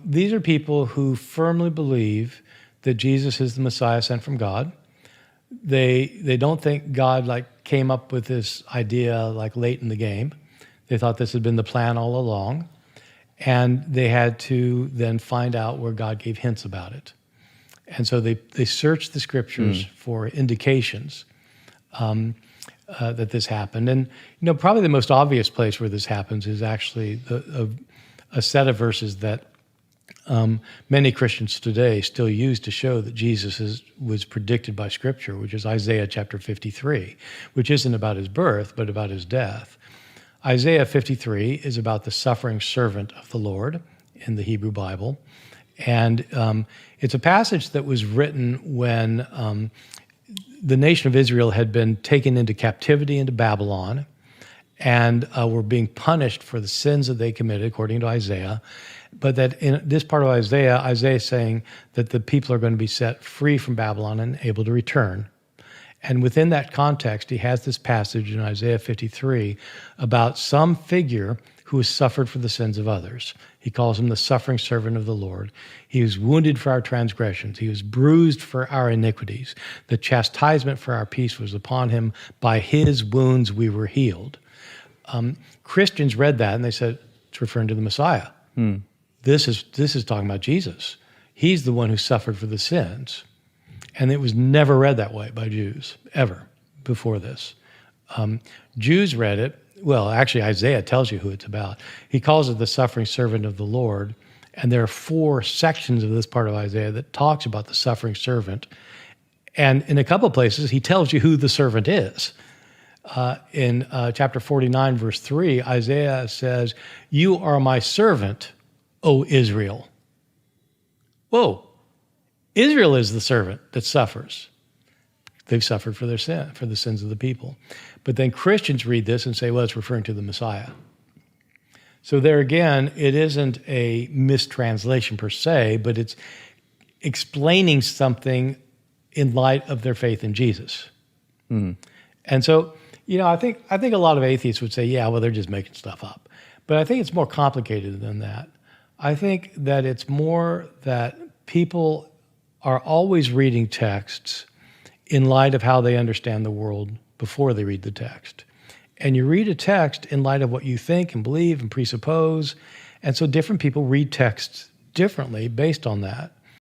These are people who firmly believe that Jesus is the Messiah sent from God. They don't think God came up with this idea late in the game. They thought this had been the plan all along, and they had to then find out where God gave hints about it. And so they searched the scriptures for indications that this happened. And probably the most obvious place where this happens is actually a set of verses that many Christians today still use to show that Jesus was predicted by Scripture, which is Isaiah chapter 53, which isn't about his birth, but about his death. Isaiah 53 is about the suffering servant of the Lord in the Hebrew Bible. And it's a passage that was written when the nation of Israel had been taken into captivity into Babylon and were being punished for the sins that they committed, according to Isaiah. But that in this part of Isaiah is saying that the people are going to be set free from Babylon and able to return. And within that context, he has this passage in Isaiah 53 about some figure who has suffered for the sins of others. He calls him the suffering servant of the Lord. He was wounded for our transgressions. He was bruised for our iniquities. The chastisement for our peace was upon him. By his wounds we were healed. Christians read that and they said, it's referring to the Messiah. This is talking about Jesus. He's the one who suffered for the sins. And it was never read that way by Jews, ever, before this. Jews read it. Well, actually, Isaiah tells you who it's about. He calls it the suffering servant of the Lord. And there are 4 sections of this part of Isaiah that talks about the suffering servant. And in a couple of places, he tells you who the servant is. In chapter 49, verse 3, Isaiah says, "You are my servant, O Israel." Whoa. Israel is the servant that suffers. They've suffered for their sin, for the sins of the people. But then Christians read this and say, well, it's referring to the Messiah. So there again, it isn't a mistranslation per se, but it's explaining something in light of their faith in Jesus. And so, I think a lot of atheists would say, yeah, well, they're just making stuff up. But I think it's more complicated than that. I think that it's more that people are always reading texts in light of how they understand the world before they read the text. And you read a text in light of what you think and believe and presuppose. And so different people read texts differently based on that.